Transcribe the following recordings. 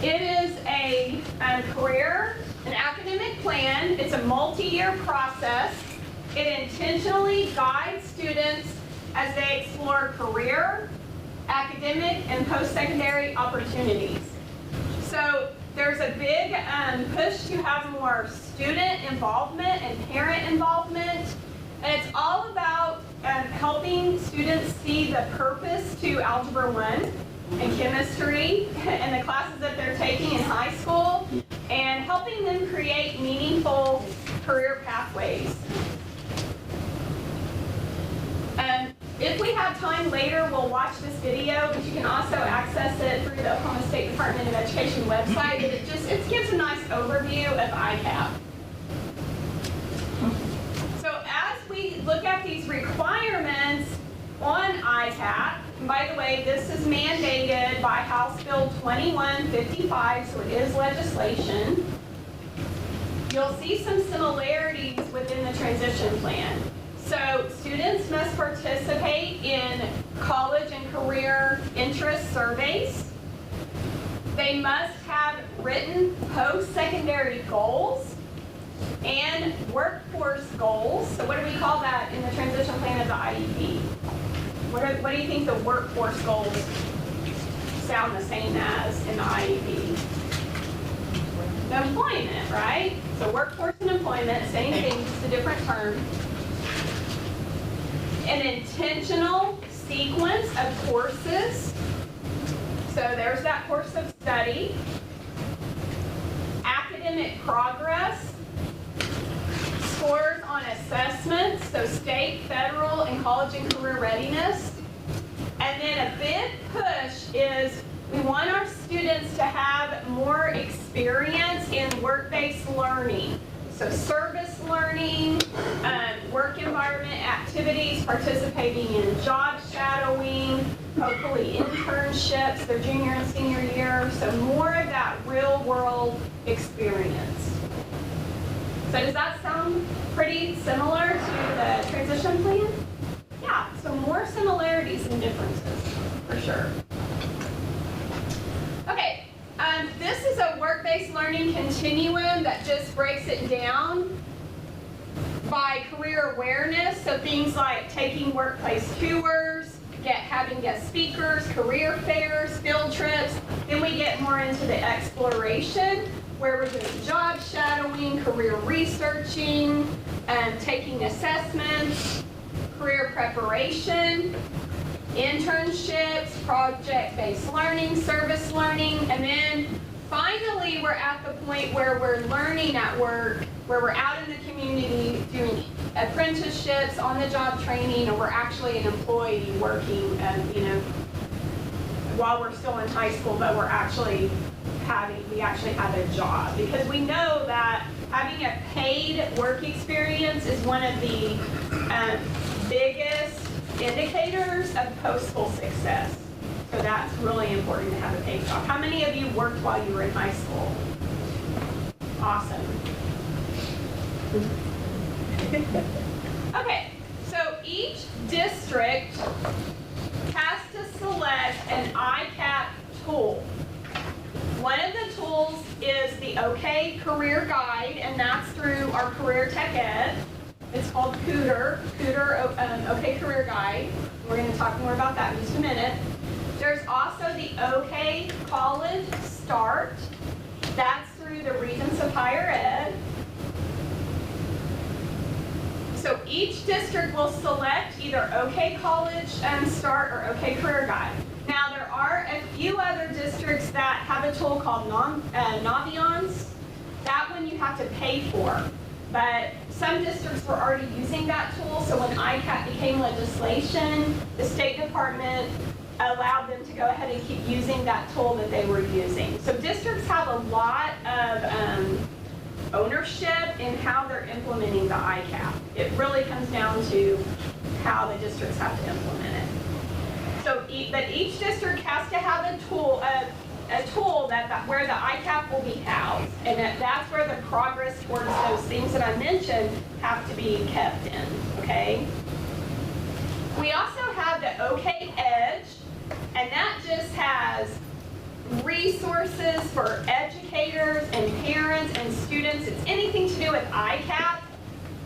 It is a career, an academic plan. It's a multi-year process. It intentionally guides students as they explore career, academic, and post-secondary opportunities. So there's a big push to have more student involvement and parent involvement. And it's all about helping students see the purpose to Algebra 1 and chemistry and the classes that they're taking in high school, and helping them create meaningful career pathways. If we have time later, we'll watch this video, but you can also access it through the Oklahoma State Department of Education website. It gives a nice overview of ICAP. So as we look at these requirements on ICAP, and by the way, this is mandated by House Bill 2155, so it is legislation. You'll see some similarities within the transition plan. So students must participate in college and career interest surveys. They must have written post-secondary goals and workforce goals. So what do we call that in the transition plan of the IEP? What do you think the workforce goals sound the same as in the IEP? Employment, right? So workforce and employment, same thing, just a different term. An intentional sequence of courses. So there's that course of study. Academic progress. Scores on assessments, so state, federal, and college and career readiness. And then a big push is we want our students to have more experience in work-based learning. So service learning, work environment activities, participating in job shadowing, hopefully internships their junior and senior year. So more of that real world experience. So does that sound pretty similar to the transition plan? Yeah, so more similarities than differences, for sure. Okay, this is a work-based learning continuum that just breaks it down by career awareness. So things like taking workplace tours, having guest speakers, career fairs, field trips. Then we get more into the exploration, where we're doing job shadowing, career researching, taking assessments, career preparation, internships, project-based learning, service learning, and then finally we're at the point where we're learning at work, where we're out in the community doing apprenticeships, on-the-job training, or we're actually an employee working, while we're still in high school, but we actually have a job, because we know that having a paid work experience is one of the biggest indicators of post-school success. So that's really important to have a paid job. How many of you worked while you were in high school? Awesome. Okay, so each district has to select an ICAP tool. One of the tools is the OK Career Guide, and that's through our Career Tech Ed. It's called Cooter OK Career Guide. We're going to talk more about that in just a minute. There's also the OK College Start. That's through the Regents of Higher Ed. So each district will select either OK College Start or OK Career Guide. Now there are a few other districts that have a tool called Naviance. That one you have to pay for. But some districts were already using that tool, so when ICAP became legislation, the State Department allowed them to go ahead and keep using that tool that they were using. So districts have a lot of ownership in how they're implementing the ICAP. It really comes down to how the districts have to implement it. So but each district has to have a tool where the ICAP will be housed, and that's where the progress towards those things that I mentioned have to be kept in, okay? We also have the OK Edge, and that just has resources for educators and parents and students. It's anything to do with ICAP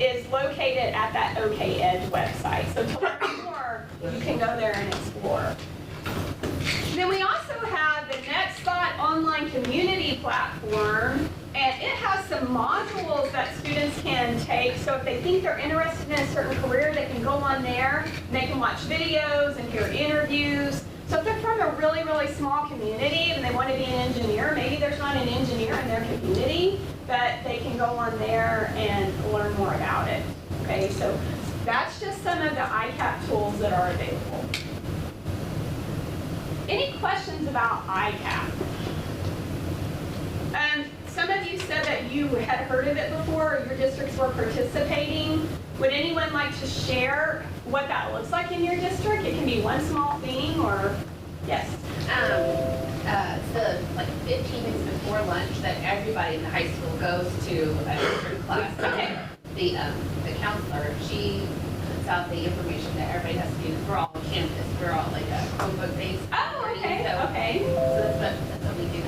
is located at that OK Edge website. So to learn more, you can go there and explore. Then we also have the Next Thought online community platform, and it has some modules that students can take. So if they think they're interested in a certain career, they can go on there, and they can watch videos and hear interviews. So if they're from a really, really small community and they want to be an engineer, maybe there's not an engineer in their community, but they can go on there and learn more about it. Okay, so that's just some of the ICAP tools that are available. Any questions about ICAP? Some of you said that you had heard of it before, or your districts were participating. Would anyone like to share what that looks like in your district? It can be one small thing, or yes. The like 15 minutes before lunch that everybody in the high school goes to a district class. Okay. The counselor, she puts out the information that everybody has to do. We're all on campus. We're all like a Chromebook based. Oh, okay. So, Okay. So that's what we do.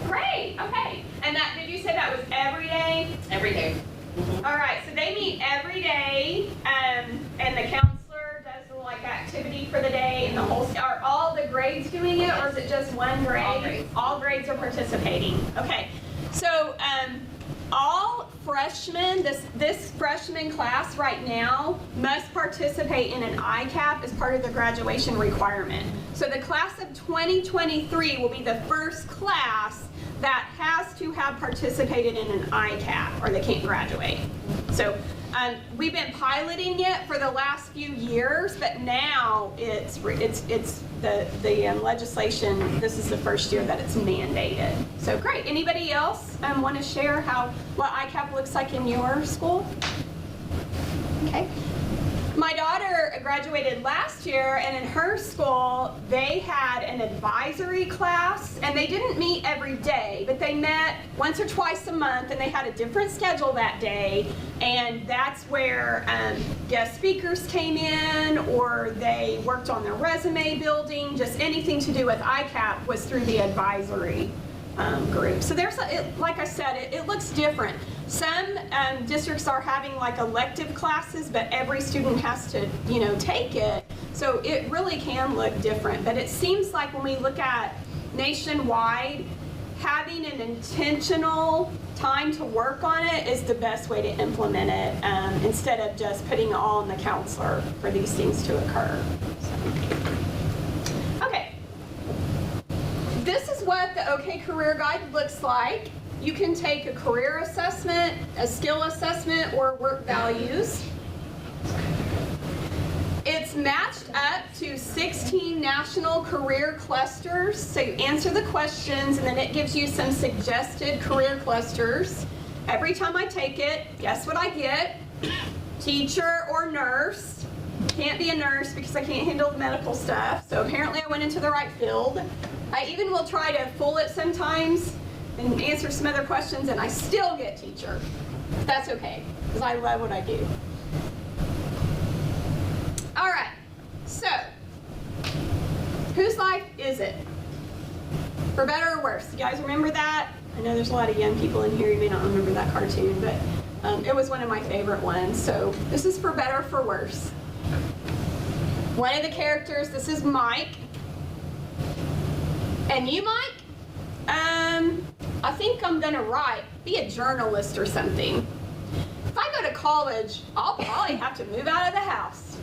Great. Okay. And that, did you say that was every day? Every day. Mm-hmm. All right. So they meet every day, and the counselor does the like activity for the day, and the whole. Are all the grades doing it, or is it just one grade? All grades. All grades are participating. Okay. So all freshmen, this freshman class right now must participate in an ICAP as part of the graduation requirement. So the class of 2023 will be the first class that has to have participated in an ICAP or they can't graduate. So we've been piloting it for the last few years, but now it's the legislation. This is the first year that it's mandated. So great. Anybody else want to share what ICAP looks like in your school? Okay. My daughter graduated last year, and in her school, they had an advisory class, and they didn't meet every day, but they met once or twice a month, and they had a different schedule that day, and that's where guest speakers came in, or they worked on their resume building. Just anything to do with ICAP was through the advisory group. So there's, like I said, it looks different. Some districts are having like elective classes, but every student has to, take it. So it really can look different. But it seems like when we look at nationwide, having an intentional time to work on it is the best way to implement it, instead of just putting it all on the counselor for these things to occur. So. Okay. This is what the OK Career Guide looks like. You can take a career assessment, a skill assessment, or work values. It's matched up to 16 national career clusters. So you answer the questions, and then it gives you some suggested career clusters. Every time I take it, guess what I get? Teacher or nurse. Can't be a nurse because I can't handle the medical stuff. So apparently I went into the right field. I even will try to fool it sometimes and answer some other questions, and I still get teacher. That's okay, because I love what I do. All right, so whose life is it? For better or worse? You guys remember that? I know there's a lot of young people in here, you may not remember that cartoon, but it was one of my favorite ones. So this is for better or for worse. One of the characters, this is Mike. And you, Mike? I think I'm gonna be a journalist or something. If I go to college, I'll probably have to move out of the house.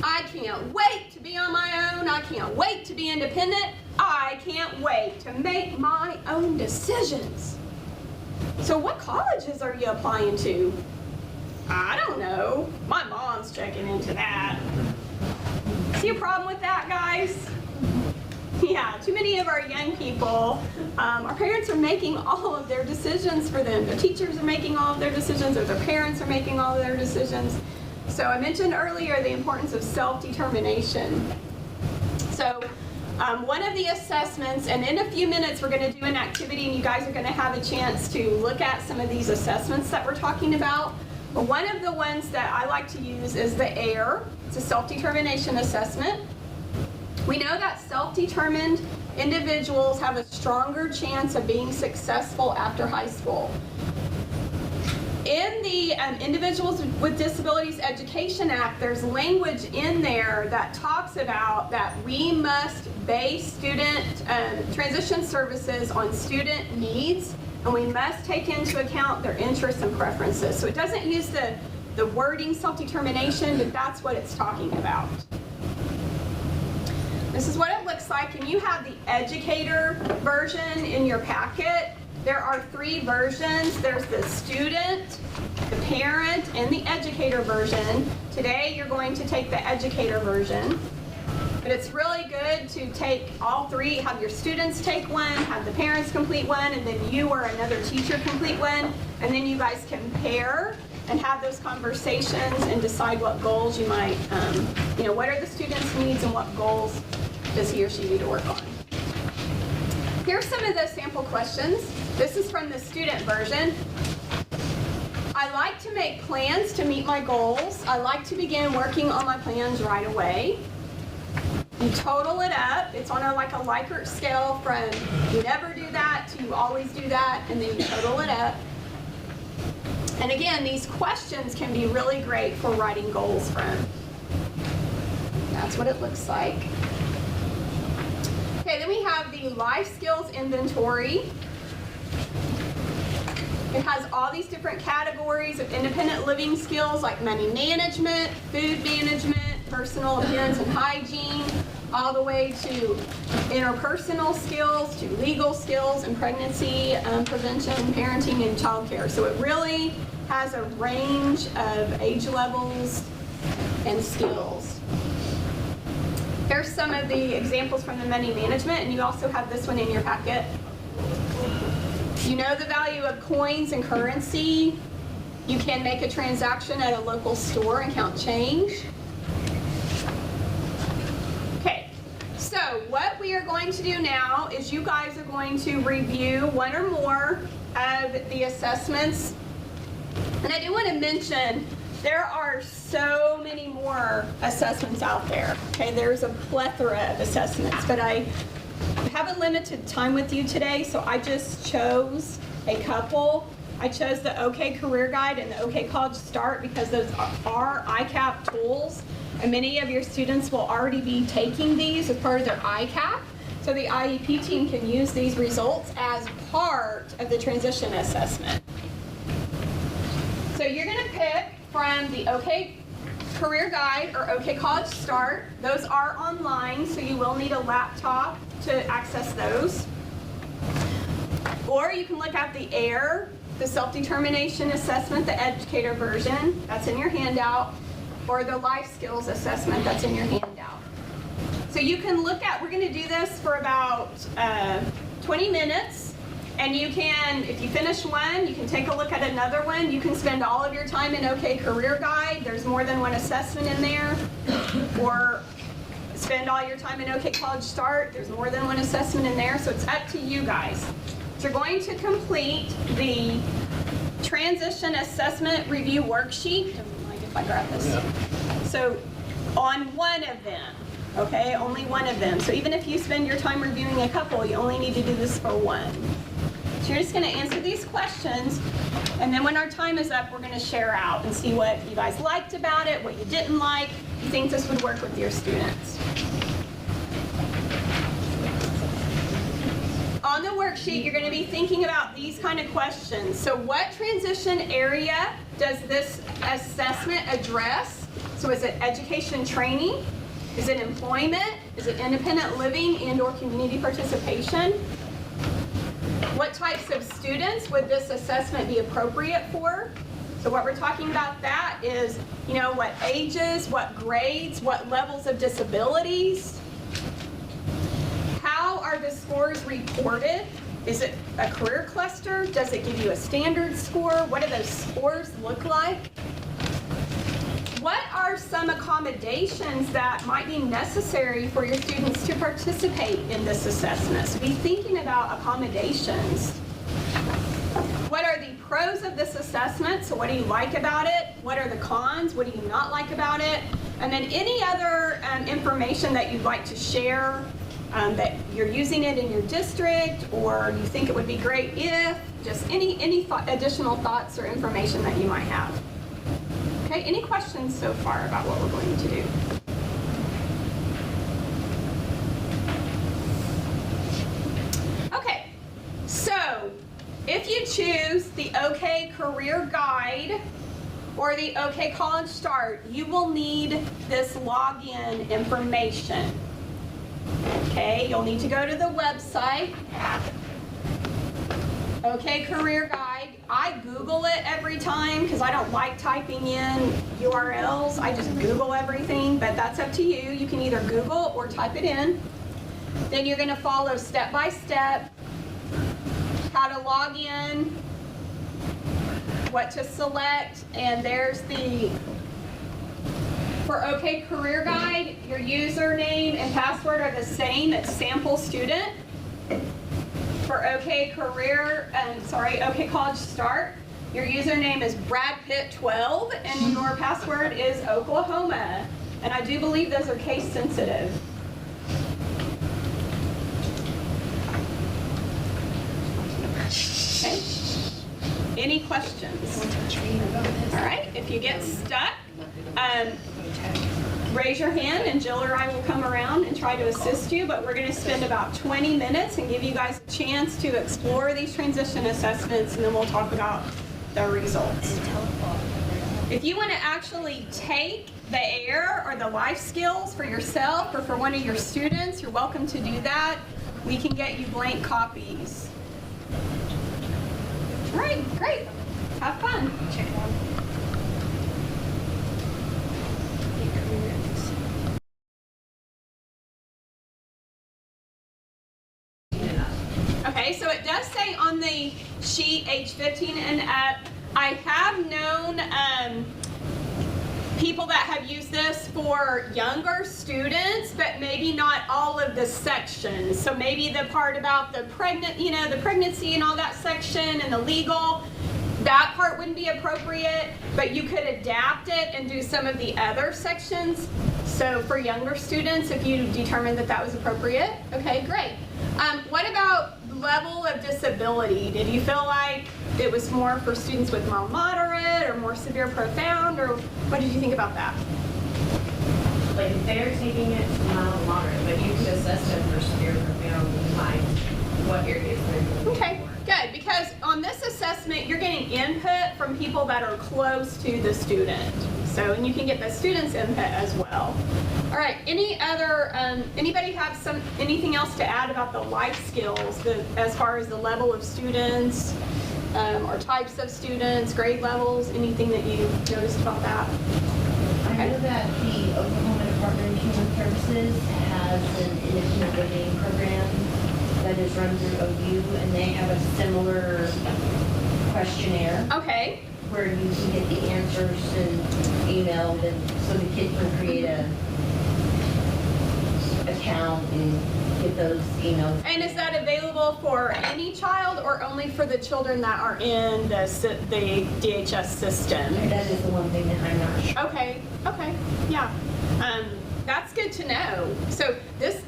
I can't wait to be on my own. I can't wait to be independent. I can't wait to make my own decisions. So what colleges are you applying to? I don't know. My mom's checking into that. See a problem with that, guys? Yeah, too many of our young people, our parents are making all of their decisions for them. Their teachers are making all of their decisions, or their parents are making all of their decisions. So I mentioned earlier the importance of self-determination. So one of the assessments, and in a few minutes we're going to do an activity, and you guys are going to have a chance to look at some of these assessments that we're talking about. But one of the ones that I like to use is the AIR. It's a self-determination assessment. We know that self-determined individuals have a stronger chance of being successful after high school. In the Individuals with Disabilities Education Act, there's language in there that talks about that we must base student transition services on student needs, and we must take into account their interests and preferences. So it doesn't use the wording self-determination, but that's what it's talking about. This is what it looks like, and you have the educator version in your packet. There are 3 versions. There's the student, the parent, and the educator version. Today you're going to take the educator version. But it's really good to take all 3, have your students take one, have the parents complete one, and then you or another teacher complete one. And then you guys compare and have those conversations and decide what goals you might, what are the students' needs and what goals does he or she need to work on. Here's some of the sample questions. This is from the student version. I like to make plans to meet my goals. I like to begin working on my plans right away. You total it up. It's on a Likert scale from you never do that to you always do that, and then you total it up. And again, these questions can be really great for writing goals from. That's what it looks like. Okay, then we have the life skills inventory. It has all these different categories of independent living skills like money management, food management, personal appearance and hygiene, all the way to interpersonal skills, to legal skills and pregnancy prevention, parenting, and childcare. So it really has a range of age levels and skills. Here's some of the examples from the money management, and you also have this one in your packet. You know the value of coins and currency. You can make a transaction at a local store and count change. Okay, so what we are going to do now is you guys are going to review one or more of the assessments. And I do want to mention there are so many more assessments out there. Okay, there's a plethora of assessments, but I have a limited time with you today, so I just chose a couple. I chose the OK Career Guide and the OK College Start because those are ICAP tools, and many of your students will already be taking these as part of their ICAP. So the IEP team can use these results as part of the transition assessment. So you're going to pick from the OK Career Guide or OK College Start. Those are online, so you will need a laptop to access those. Or you can look at the AIR, the Self-Determination Assessment, the educator version, that's in your handout, or the life skills assessment, that's in your handout. So you can look at, we're going to do this for about 20 minutes. And you can, if you finish one, you can take a look at another one. You can spend all of your time in OK Career Guide. There's more than one assessment in there. Or spend all your time in OK College Start. There's more than one assessment in there. So it's up to you guys. So you're going to complete the Transition Assessment Review Worksheet. Don't mind if I grab this. Yeah. So on one of them. Okay, only one of them. So even if you spend your time reviewing a couple, you only need to do this for one. So you're just going to answer these questions, and then when our time is up, we're going to share out and see what you guys liked about it, what you didn't like, you think this would work with your students. On the worksheet, you're going to be thinking about these kind of questions. So what transition area does this assessment address? So is it education training? Is it employment? Is it independent living and or community participation? What types of students would this assessment be appropriate for? So what we're talking about that is, what ages, what grades, what levels of disabilities. How are the scores reported? Is it a career cluster? Does it give you a standard score? What do those scores look like? What are some accommodations that might be necessary for your students to participate in this assessment? So be thinking about accommodations. What are the pros of this assessment? So what do you like about it? What are the cons? What do you not like about it? And then any other information that you'd like to share, that you're using it in your district, or you think it would be great if, just any additional thoughts or information that you might have. Okay, any questions so far about what we're going to do? Okay, so if you choose the OK Career Guide or the OK College Start, you will need this login information. Okay, you'll need to go to the website, OK Career Guide. I Google it every time because I don't like typing in URLs. I just Google everything, but that's up to you. You can either Google or type it in. Then you're going to follow step by step how to log in, what to select, and there's the, for OK Career Guide, your username and password are the same. It's sample student. For OK OK College Start, your username is Brad Pitt 12 and your password is Oklahoma. And I do believe those are case sensitive. Okay. Any questions? All right, if you get stuck, raise your hand and Jill or I will come around and try to assist you, but we're going to spend about 20 minutes and give you guys a chance to explore these transition assessments, and then we'll talk about the results. If you want to actually take the AIR or the life skills for yourself or for one of your students, you're welcome to do that. We can get you blank copies. All right, great. Have fun. Check it out. Okay, so it does say on the sheet age 15 and up. I have known people that have used this for younger students, but maybe not all of the sections. So maybe the part about the pregnancy and all that section and the legal, that part wouldn't be appropriate, but you could adapt it and do some of the other sections. So for younger students, if you determined that that was appropriate, okay, great. What about level of disability? Did you feel like it was more for students with mild moderate or more severe profound, or what did you think about that? Like if they're taking it to mild moderate, but you could assess them for severe profound by what areas they're doing. Okay, good, because on this assessment you're getting input from people that are close to the student. So, and you can get the student's input as well. All right, any other, anybody have anything else to add about the life skills, as far as the level of students, or types of students, grade levels, anything that you noticed about that? I know that the Oklahoma Department of Human Services has an independent living program that is run through OU, and they have a similar questionnaire. Okay. Where you can get the answers and emailed, and so the kid can create a account and get those emails. And is that available for any child or only for the children that are in the DHS system? That is the one thing that I'm not sure. Okay, yeah. That's good to know. So this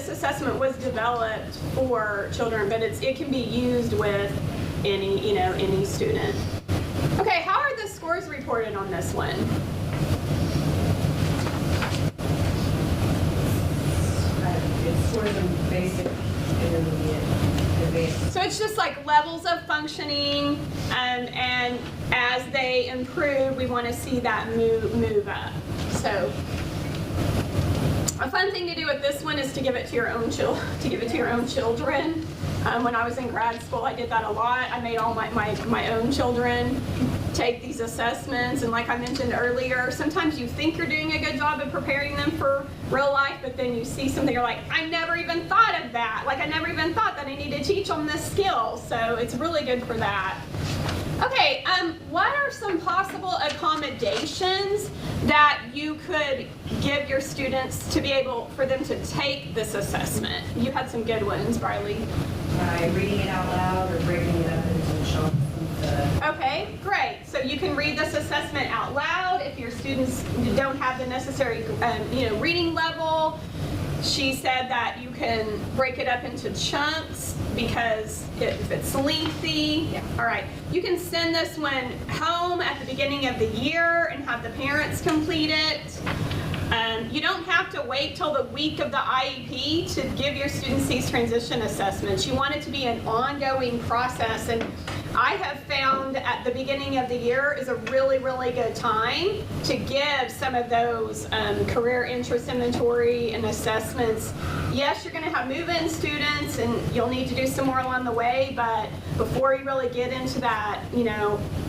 assessment was developed for children, but it can be used with any student. Okay, how are the scores reported on this one? It scores them basic, intermediate, advanced. So it's just like levels of functioning, and as they improve, we want to see that move up. So a fun thing to do with this one is to give it to your own children. When I was in grad school, I did that a lot. I made all my own children take these assessments, and like I mentioned earlier, sometimes you think you're doing a good job of preparing them for real life, but then you see something, you're like, I never even thought of that. Like I never even thought that I need to teach them this skill. So it's really good for that. Okay, what are some possible accommodations that you could give your students to be able for them to take this assessment? You had some good ones, Riley. By reading it out loud or breaking it up into chunks. Okay, great. So you can read this assessment out loud if your students don't have the necessary, reading level. She said that you can break it up into chunks because if it's lengthy. Yeah. All right. You can send this one home at the beginning of the year and have the parents complete it. You don't have to wait till the week of the IEP to give your students these transition assessments. You want it to be an ongoing process, and I have found at the beginning of the year is a really, really good time to give some of those career interest inventory and assessments. Yes, you're going to have move-in students, and you'll need to do some more along the way, but before you really get into that,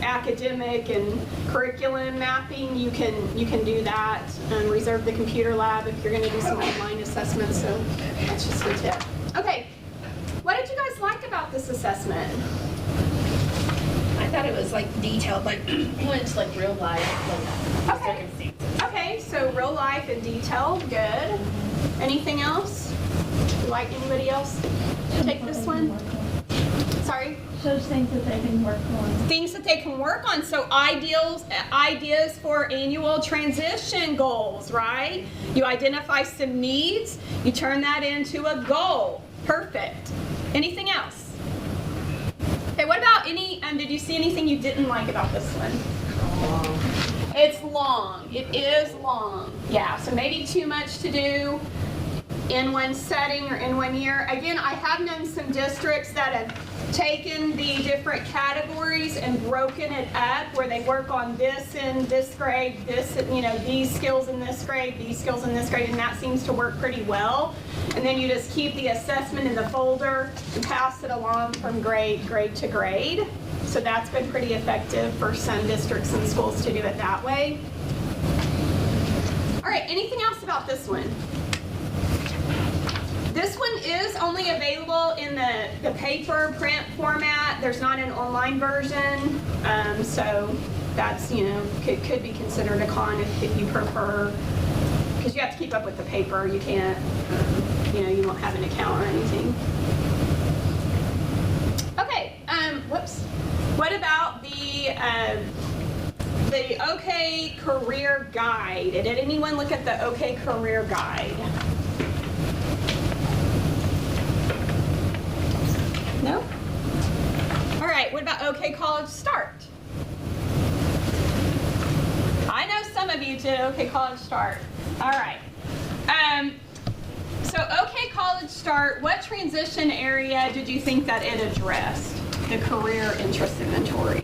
academic and curriculum mapping, you can do that and reserve the computer lab if you're going to do some online assessments. So that's just a tip. Okay, what did you guys like about this assessment? I thought it was like detailed, like went into like real life, like Okay. circumstances. Okay, so real life and detailed, good. Anything else? Like anybody else to take this one? Sorry? Shows things that they can work on. Things that they can work on. So ideas for annual transition goals, right? You identify some needs, you turn that into a goal. Perfect. Anything else? Okay, what about did you see anything you didn't like about this one? It's long. It is long. Yeah, so maybe too much to do in one setting or in 1 year. Again, I have known some districts that have taken the different categories and broken it up where they work on this in this grade, these skills in this grade, these skills in this grade, and that seems to work pretty well. And then you just keep the assessment in the folder and pass it along from grade to grade. So that's been pretty effective for some districts and schools to do it that way. All right, anything else about this one? This one is only available in the paper print format. There's not an online version, so that's, could be considered a con if you prefer, because you have to keep up with the paper. You can't, you won't have an account or anything. Okay, whoops. What about the OK Career Guide? Did anyone look at the OK Career Guide? No? All right, what about OK College Start? I know some of you did OK College Start. All right. So OK College Start, what transition area did you think that it addressed? The career interest inventory.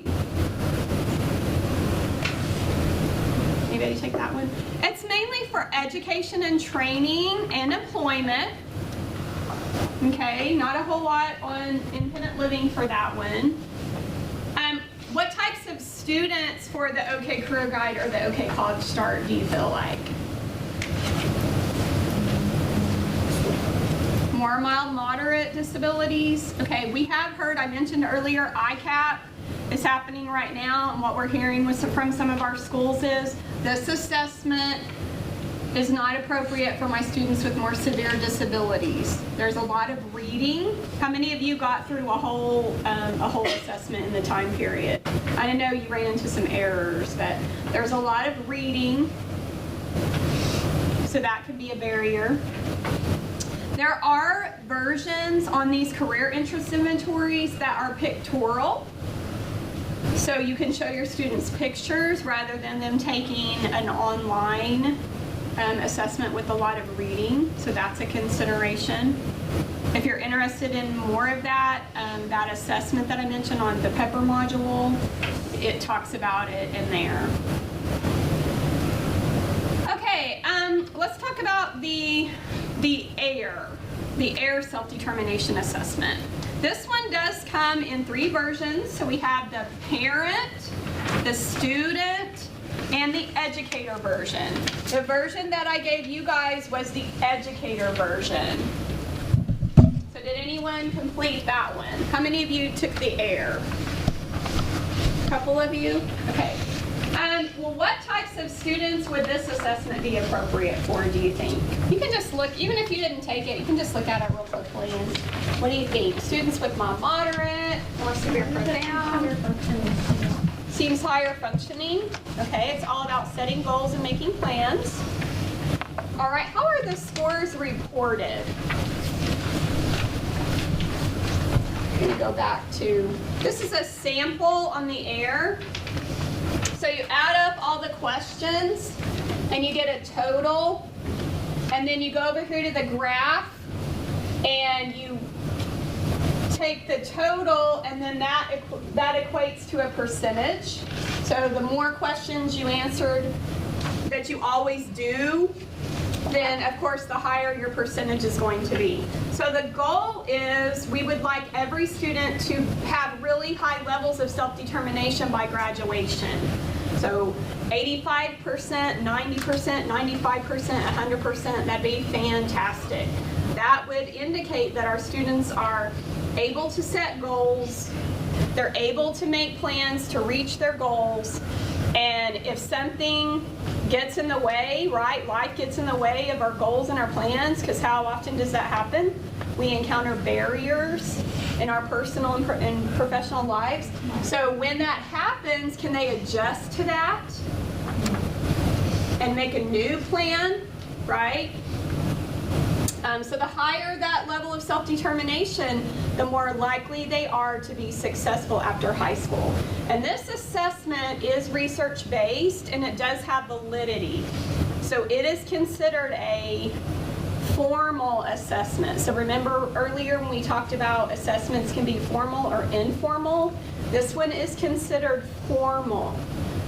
Anybody take that one? It's mainly for education and training and employment. Okay, not a whole lot on independent living for that one. What types of students for the OK Career Guide or the OK College Start do you feel like? More mild, moderate disabilities. Okay, we have heard, I mentioned earlier, ICAP is happening right now, and what we're hearing from some of our schools is this assessment is not appropriate for my students with more severe disabilities. There's a lot of reading. How many of you got through a whole assessment in the time period? I know you ran into some errors, but there's a lot of reading, so that could be a barrier. There are versions on these career interest inventories that are pictorial. So you can show your students pictures rather than them taking an online assessment with a lot of reading. So that's a consideration. If you're interested in more of that, that assessment that I mentioned on the Pepper module, it talks about it in there. Okay, let's talk about the AIR self-determination assessment. This one does come in 3 versions. So we have the parent, the student, and the educator version. The version that I gave you guys was the educator version. So did anyone complete that one? How many of you took the AIR? couple of you? Okay. Well, what types of students would this assessment be appropriate for, do you think? You can just look, even if you didn't take it, you can just look at it real quickly and what do you think? Students with mild, moderate, more severe, profound? Seems higher functioning. Okay, it's all about setting goals and making plans. All right, how are the scores reported? I'm going to go back to, this is a sample on the air. So you add up all the questions and you get a total, and then you go over here to the graph and you take the total, and then that equates to a percentage. So the more questions you answered that you always do, then of course the higher your percentage is going to be. So the goal is we would like every student to have really high levels of self-determination by graduation. So 85%, 90%, 95%, 100%, that'd be fantastic. That would indicate that our students are able to set goals, they're able to make plans to reach their goals, and if something gets in the way, right, life gets in the way of our goals and our plans, because how often does that happen? We encounter barriers in our personal and professional lives. So when that happens, can they adjust to that and make a new plan, right? So the higher that level of self-determination, the more likely they are to be successful after high school. And this assessment is research-based and it does have validity. So it is considered a formal assessment. So remember earlier when we talked about assessments can be formal or informal, this one is considered formal.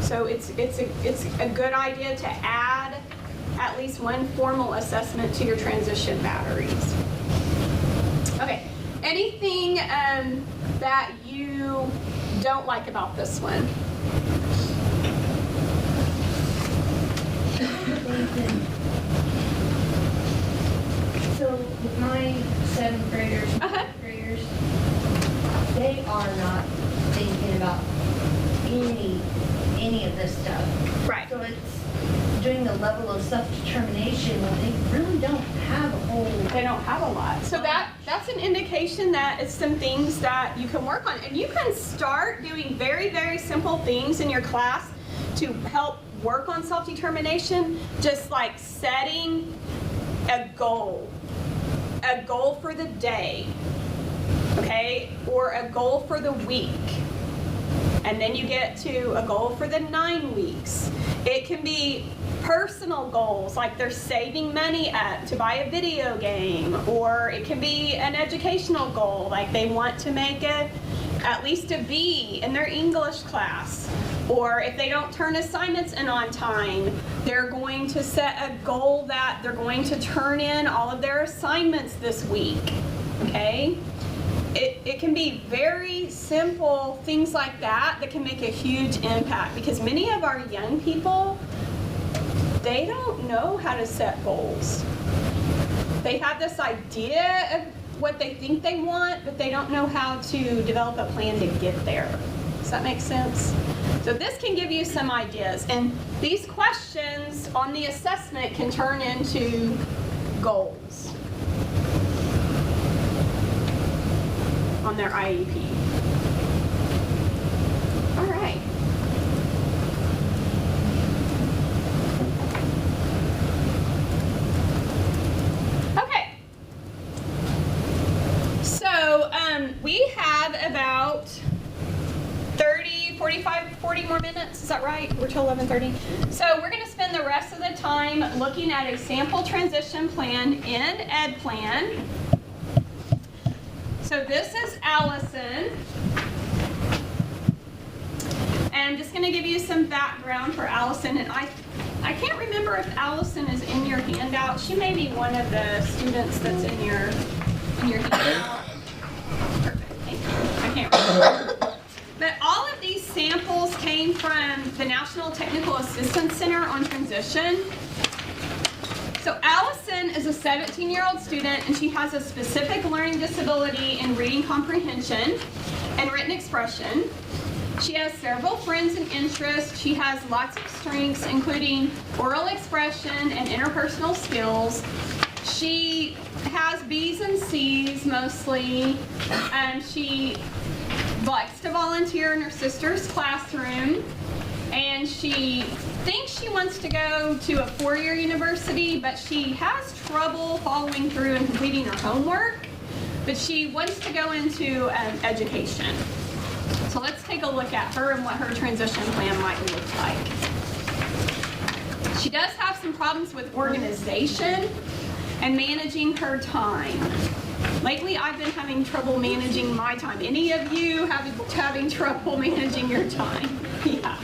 So it's a good idea to add at least one formal assessment to your transition batteries. Okay, anything that you don't like about this one? So with my 7th graders, 8th graders, they are not thinking about any of this stuff. Right. So it's doing the level of self-determination when they really don't have a whole. They don't have a lot. So that's an indication that it's some things that you can work on. And you can start doing very, very simple things in your class to help work on self-determination, just like setting a goal for the day, okay, or a goal for the week. And then you get to a goal for the 9 weeks. It can be personal goals, like they're saving money up to buy a video game, or it can be an educational goal, like they want to make at least a B in their English class. Or if they don't turn assignments in on time, they're going to set a goal that they're going to turn in all of their assignments this week, okay? It can be very simple things like that that can make a huge impact, because many of our young people, they don't know how to set goals. They have this idea of what they think they want, but they don't know how to develop a plan to get there. Does that make sense? So this can give you some ideas, and these questions on the assessment can turn into goals on their IEP. All right. Okay. So we have about 40 more minutes, is that right? We're till 11:30. So we're going to spend the rest of the time looking at a sample transition plan in Ed Plan. So this is Allison. And I'm just going to give you some background for Allison. And I can't remember if Allison is in your handout. She may be one of the students that's in your handout. Perfect. Thank you. I can't remember. But all of these samples came from the National Technical Assistance Center on Transition. So Allison is a 17-year-old student, and she has a specific learning disability in reading comprehension and written expression. She has several friends and interests. She has lots of strengths, including oral expression and interpersonal skills. She has B's and C's mostly. She likes to volunteer in her sister's classroom. And she thinks she wants to go to a four-year university, but she has trouble following through and completing her homework. But she wants to go into education. So let's take a look at her and what her transition plan might look like. She does have some problems with organization and managing her time. Lately, I've been having trouble managing my time. Any of you having trouble managing your time? Yeah.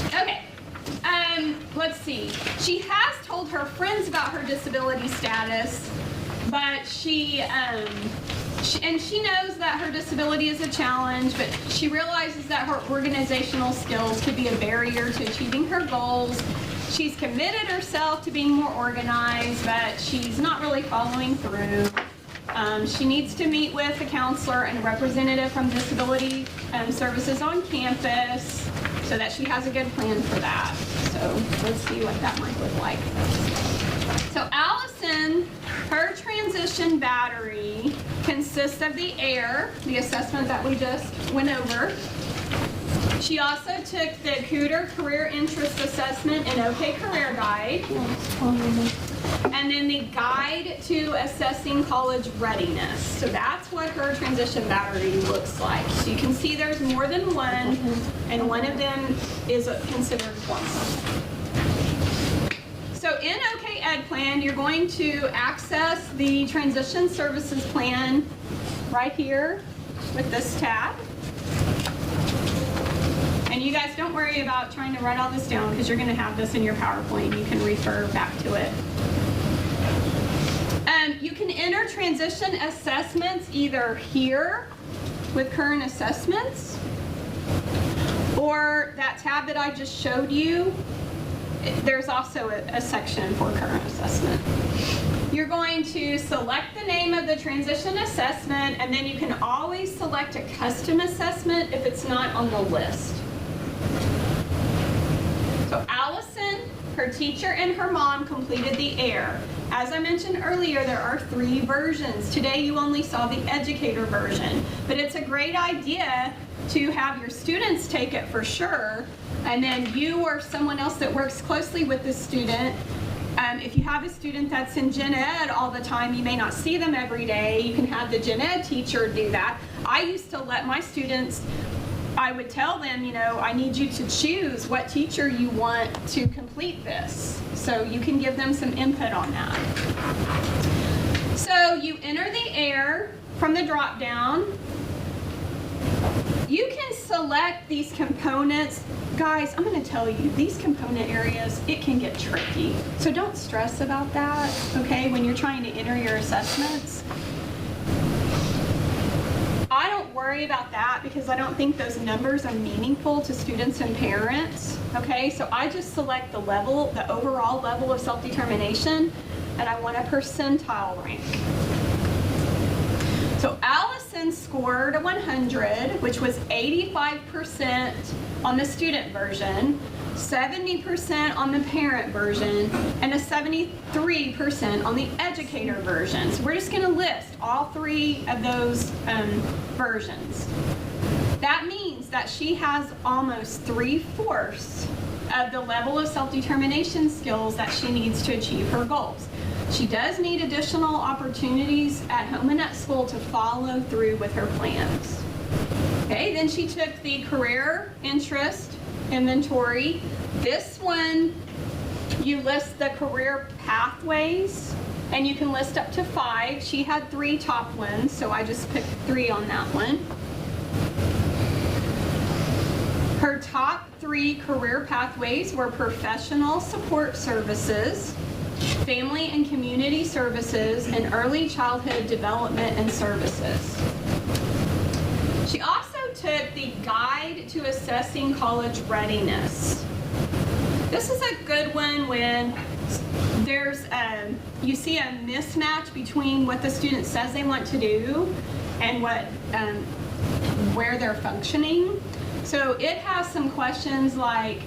Okay. Let's see. She has told her friends about her disability status, but she knows that her disability is a challenge, but she realizes that her organizational skills could be a barrier to achieving her goals. She's committed herself to being more organized, but she's not really following through. She needs to meet with a counselor and a representative from Disability Services on campus so that she has a good plan for that. So let's see what that might look like. So Allison, her transition battery consists of the AIR, the assessment that we just went over. She also took the Cooter Career Interest Assessment and OK Career Guide. And then the Guide to Assessing College Readiness. So that's what her transition battery looks like. So you can see there's more than one, and one of them is considered formal. So in OK Ed Plan, you're going to access the Transition Services Plan right here with this tab. And you guys don't worry about trying to write all this down because you're going to have this in your PowerPoint. You can refer back to it. You can enter transition assessments either here with current assessments or that tab that I just showed you. There's also a section for current assessment. You're going to select the name of the transition assessment, and then you can always select a custom assessment if it's not on the list. So Allison, her teacher, and her mom completed the AIR. As I mentioned earlier, there are 3 versions. Today you only saw the educator version, but it's a great idea to have your students take it for sure, and then you or someone else that works closely with the student. If you have a student that's in Gen Ed all the time, you may not see them every day. You can have the Gen Ed teacher do that. I used to let my students, I would tell them, you know, I need you to choose what teacher you want to complete this. So you can give them some input on that. So you enter the AIR from the drop down. You can select these components. Guys, I'm going to tell you, these component areas, it can get tricky. So don't stress about that, okay, when you're trying to enter your assessments. I don't worry about that because I don't think those numbers are meaningful to students and parents, okay? So I just select the level, the overall level of self-determination, and I want a percentile rank. So Allison scored a 100, which was 85% on the student version, 70% on the parent version, and a 73% on the educator version. So we're just going to list all 3 of those versions. That means that she has almost 3/4 of the level of self-determination skills that she needs to achieve her goals. She does need additional opportunities at home and at school to follow through with her plans. Okay, then she took the career interest inventory. This one, you list the career pathways, and you can list up to 5. She had 3 top ones, so I just picked 3 on that one. Her top 3 career pathways were professional support services, family and community services, and early childhood development and services. She also took the Guide to Assessing College Readiness. This is a good one when there's you see a mismatch between what the student says they want to do and what where they're functioning. So it has some questions like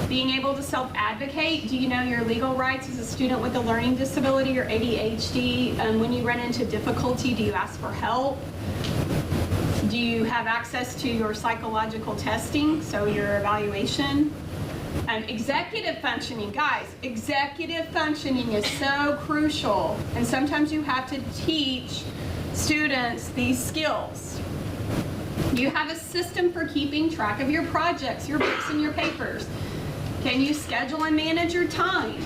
being able to self-advocate. Do you know your legal rights as a student with a learning disability or ADHD? When you run into difficulty, do you ask for help? Do you have access to your psychological testing, so your evaluation? Executive functioning, guys, executive functioning is so crucial, and sometimes you have to teach students these skills. Do you have a system for keeping track of your projects, your books, and your papers? Can you schedule and manage your time?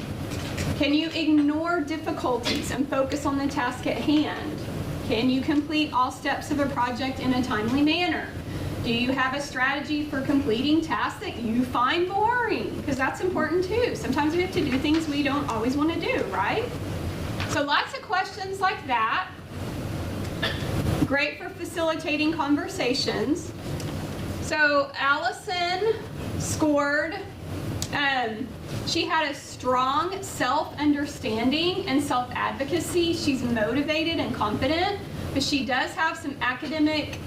Can you ignore difficulties and focus on the task at hand? Can you complete all steps of a project in a timely manner? Do you have a strategy for completing tasks that you find boring? Because that's important too. Sometimes we have to do things we don't always want to do, right? So lots of questions like that. Great for facilitating conversations. So Allison scored, she had a strong self-understanding and self-advocacy. She's motivated and confident, but she does have some academic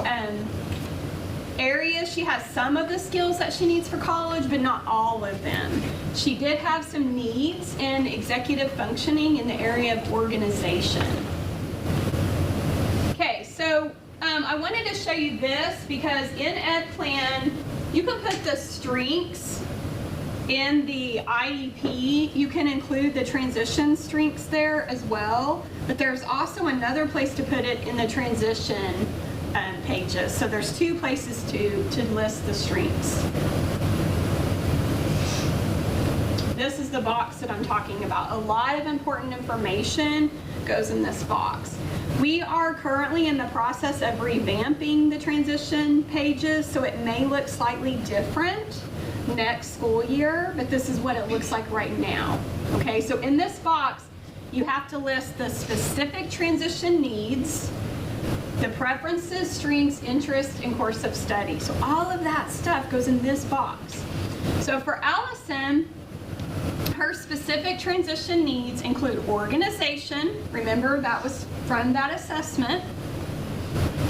areas. She has some of the skills that she needs for college, but not all of them. She did have some needs in executive functioning in the area of organization. Okay, so I wanted to show you this because in Ed Plan, you can put the strengths in the IEP. You can include the transition strengths there as well, but there's also another place to put it in the transition pages. So there's two places to list the strengths. This is the box that I'm talking about. A lot of important information goes in this box. We are currently in the process of revamping the transition pages, so it may look slightly different next school year, but this is what it looks like right now. Okay, so in this box, you have to list the specific transition needs, the preferences, strengths, interests, and course of study. So all of that stuff goes in this box. So for Allison, her specific transition needs include organization, remember that was from that assessment,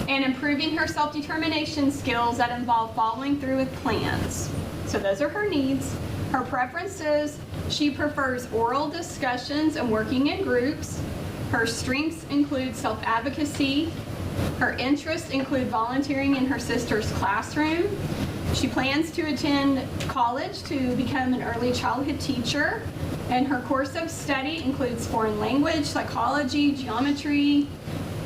and improving her self-determination skills that involve following through with plans. So those are her needs. Her preferences, she prefers oral discussions and working in groups. Her strengths include self-advocacy. Her interests include volunteering in her sister's classroom. She plans to attend college to become an early childhood teacher. And her course of study includes foreign language, psychology, geometry,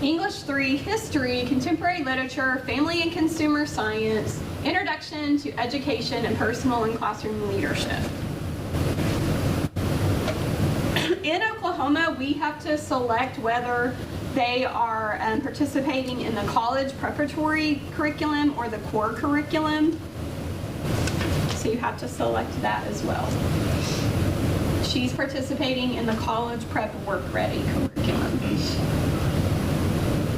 English 3, history, contemporary literature, family and consumer science, introduction to education, and personal and classroom leadership. In Oklahoma, we have to select whether they are participating in the college preparatory curriculum or the core curriculum. So you have to select that as well. She's participating in the college prep work ready curriculum.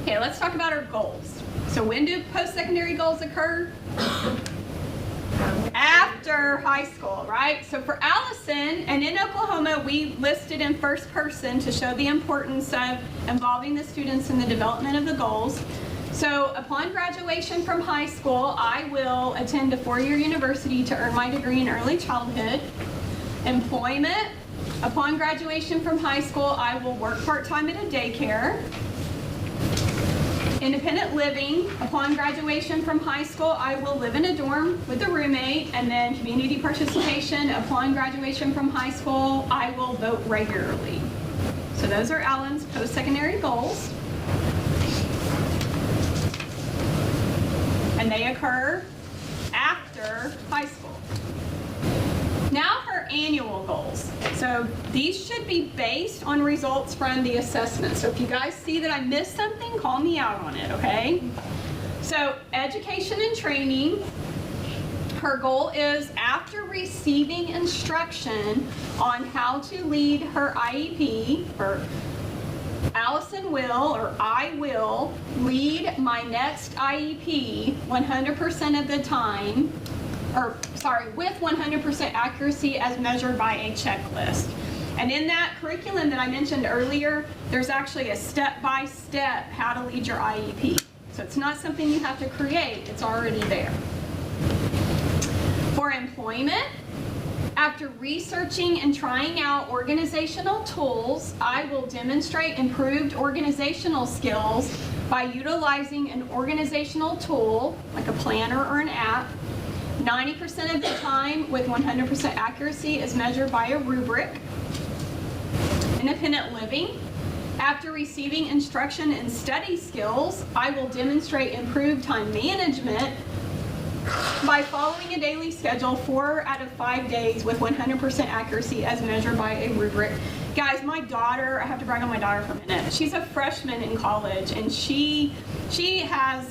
Okay, let's talk about our goals. So when do post-secondary goals occur? After high school, right? So for Allison, and in Oklahoma, we listed in first person to show the importance of involving the students in the development of the goals. So upon graduation from high school, I will attend a four-year university to earn my degree in early childhood. Employment, upon graduation from high school, I will work part-time at a daycare. Independent living, upon graduation from high school, I will live in a dorm with a roommate. And then community participation, upon graduation from high school, I will vote regularly. So those are Alan's post-secondary goals. And they occur after high school. Now her annual goals. So these should be based on results from the assessment. So if you guys see that I missed something, call me out on it, okay? So education and training, her goal is after receiving instruction on how to lead her IEP, or Allison will, or I will, lead my next IEP 100% of the time, with 100% accuracy as measured by a checklist. And in that curriculum that I mentioned earlier, there's actually a step-by-step how to lead your IEP. So it's not something you have to create, it's already there. For employment, after researching and trying out organizational tools, I will demonstrate improved organizational skills by utilizing an organizational tool, like a planner or an app, 90% of the time with 100% accuracy as measured by a rubric. Independent living. After receiving instruction in study skills, I will demonstrate improved time management by following a daily schedule 4 out of 5 days with 100% accuracy as measured by a rubric. Guys, my daughter, I have to brag on my daughter for a minute. She's a freshman in college, and she has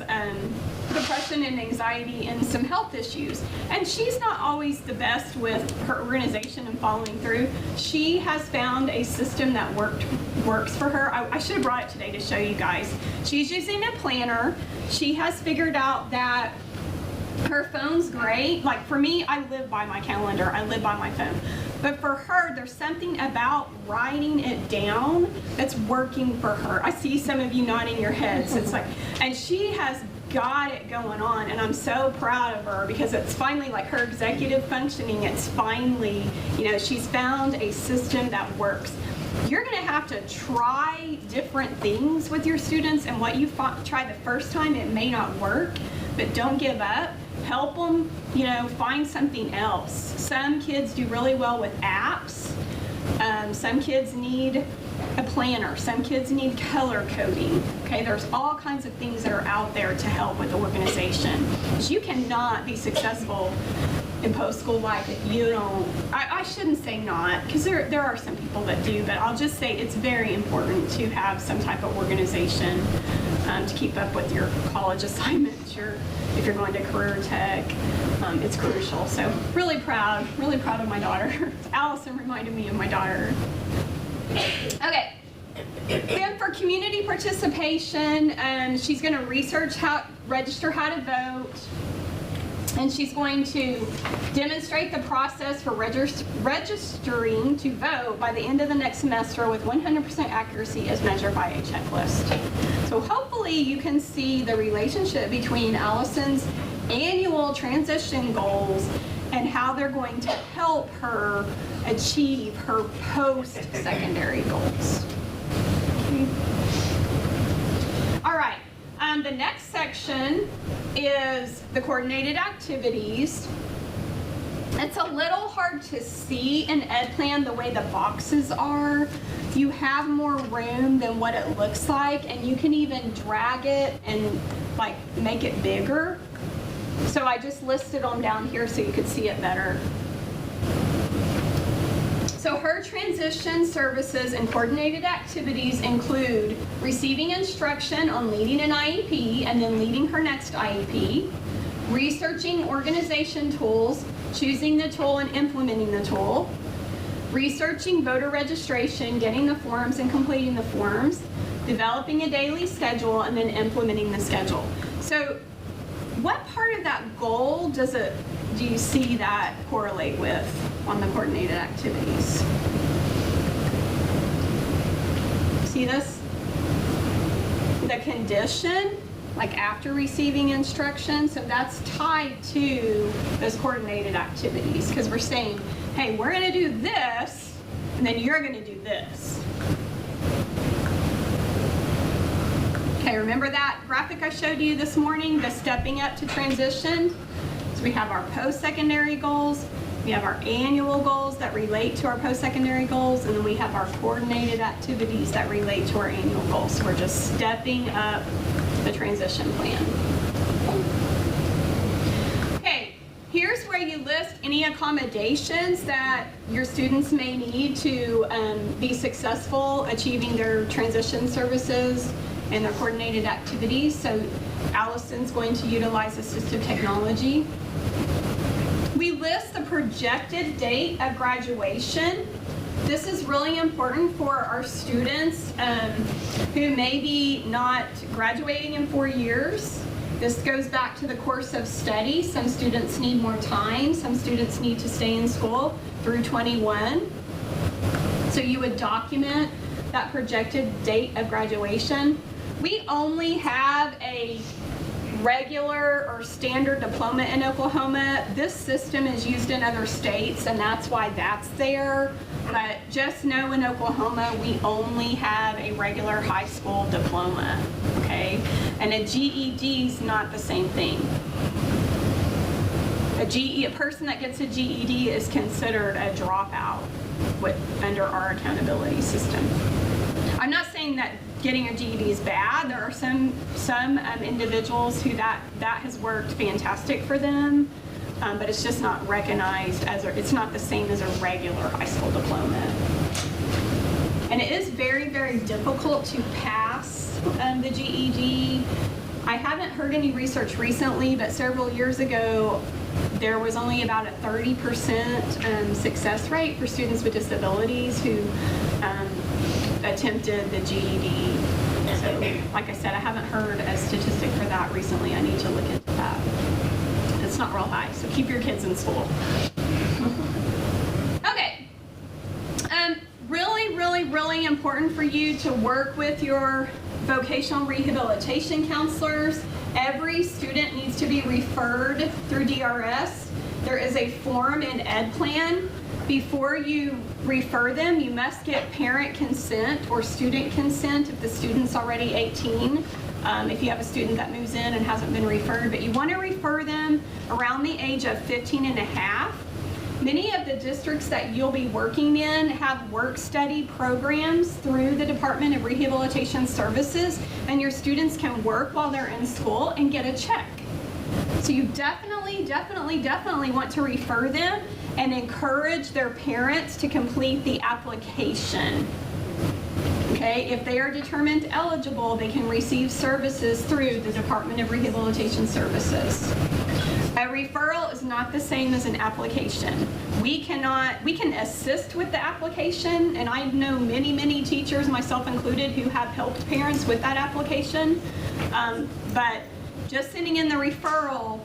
depression and anxiety and some health issues. And she's not always the best with her organization and following through. She has found a system that works for her. I should have brought it today to show you guys. She's using a planner. She has figured out that her phone's great. Like for me, I live by my calendar. I live by my phone. But for her, there's something about writing it down that's working for her. I see some of you nodding your heads. It's like, and she has got it going on, and I'm so proud of her because it's finally like her executive functioning. It's finally, she's found a system that works. You're going to have to try different things with your students, and what you try the first time, it may not work, but don't give up. Help them, find something else. Some kids do really well with apps. Some kids need a planner. Some kids need color coding. Okay, there's all kinds of things that are out there to help with the organization. You cannot be successful in post-school life if you don't, I shouldn't say not, because there are some people that do, but I'll just say it's very important to have some type of organization to keep up with your college assignments. If you're going to career tech, it's crucial. So really proud of my daughter. Allison reminded me of my daughter. Okay. Then for community participation, she's going to register how to vote. And she's going to demonstrate the process for registering to vote by the end of the next semester with 100% accuracy as measured by a checklist. So hopefully you can see the relationship between Allison's annual transition goals and how they're going to help her achieve her post-secondary goals. Okay. All right. The next section is the coordinated activities. It's a little hard to see in Ed Plan the way the boxes are. You have more room than what it looks like, and you can even drag it and make it bigger. So I just listed them down here so you could see it better. So her transition services and coordinated activities include receiving instruction on leading an IEP and then leading her next IEP, researching organization tools, choosing the tool and implementing the tool, researching voter registration, getting the forms and completing the forms, developing a daily schedule, and then implementing the schedule. So what part of that goal do you see that correlate with on the coordinated activities? See this? The condition, like after receiving instruction, so that's tied to those coordinated activities because we're saying, hey, we're going to do this, and then you're going to do this. Okay, remember that graphic I showed you this morning, the stepping up to transition? So we have our post-secondary goals, we have our annual goals that relate to our post-secondary goals, and then we have our coordinated activities that relate to our annual goals. So we're just stepping up the transition plan. Okay, here's where you list any accommodations that your students may need to be successful achieving their transition services and their coordinated activities. So Allison's going to utilize assistive technology. We list the projected date of graduation. This is really important for our students who may be not graduating in 4 years. This goes back to the course of study. Some students need more time. Some students need to stay in school through 21. So you would document that projected date of graduation. We only have a regular or standard diploma in Oklahoma. This system is used in other states, and that's why that's there. But just know in Oklahoma, we only have a regular high school diploma, okay? And a GED is not the same thing. A person that gets a GED is considered a dropout under our accountability system. I'm not saying that getting a GED is bad. There are some individuals who that has worked fantastic for them, but it's just not recognized as it's not the same as a regular high school diploma. And it is very, very difficult to pass the GED. I haven't heard any research recently, but several years ago, there was only about a 30% success rate for students with disabilities who attempted the GED. So, like I said, I haven't heard a statistic for that recently. I need to look into that. It's not real high, so keep your kids in school. Okay. Really, really, really important for you to work with your vocational rehabilitation counselors. Every student needs to be referred through DRS. There is a form in Ed Plan. Before you refer them, you must get parent consent or student consent if the student's already 18. If you have a student that moves in and hasn't been referred, but you want to refer them around the age of 15 and a half. Many of the districts that you'll be working in have work-study programs through the Department of Rehabilitation Services, and your students can work while they're in school and get a check. So you definitely want to refer them and encourage their parents to complete the application. Okay, if they are determined eligible, they can receive services through the Department of Rehabilitation Services. A referral is not the same as an application. We can assist with the application, and I know many teachers, myself included, who have helped parents with that application. But just sending in the referral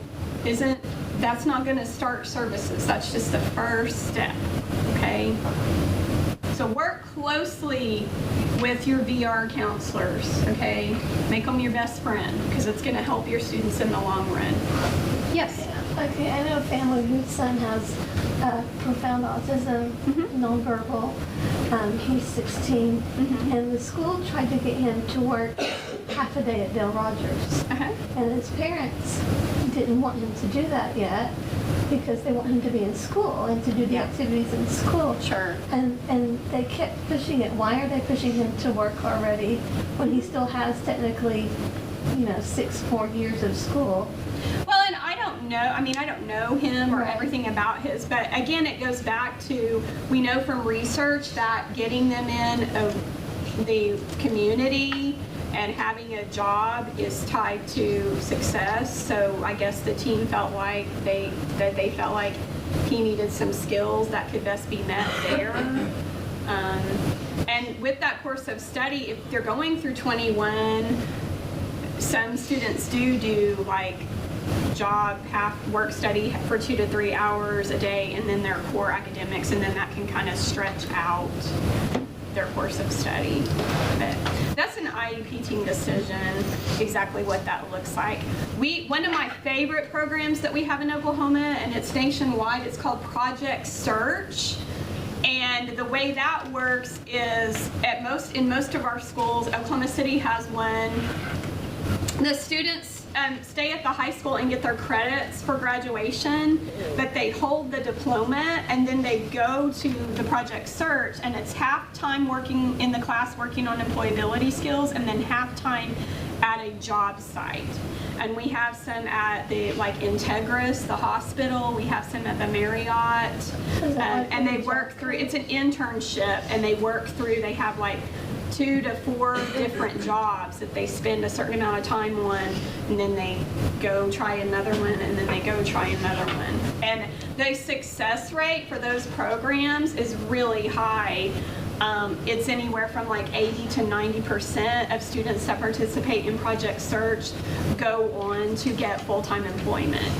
that's not going to start services. That's just the first step, okay? So work closely with your VR counselors, okay? Make them your best friend, because it's going to help your students in the long run. Yes? Okay, I know a family whose son has profound autism, nonverbal. He's 16, and the school tried to get him to work half a day at Dale Rogers. And his parents didn't want him to do that yet because they want him to be in school and to do the activities in school. Sure. And they kept pushing it. Why are they pushing him to work already when he still has technically, 6 more years of school? Well, and I don't know him or everything about his, but again, it goes back to, we know from research that getting them in the community and having a job is tied to success. So I guess the team felt like they felt like he needed some skills that could best be met there. And with that course of study, if they're going through 21, some students do like job, work study for 2 to 3 hours a day, and then their core academics, and then that can kind of stretch out their course of study. But that's an IEP team decision, exactly what that looks like. One of my favorite programs that we have in Oklahoma, and it's nationwide, it's called Project Search. And the way that works is in most of our schools, Oklahoma City has one. The students stay at the high school and get their credits for graduation, but they hold the diploma, and then they go to the Project Search, and it's half time working in the class working on employability skills, and then half time at a job site. And we have some at the Integris, the hospital. We have some at the Marriott, and they work through. It's an internship, and they work through. They have 2 to 4 different jobs that they spend a certain amount of time on, and then they go try another one, and then they go try another one. And the success rate for those programs is really high. It's anywhere from 80 to 90% of students that participate in Project Search go on to get full-time employment,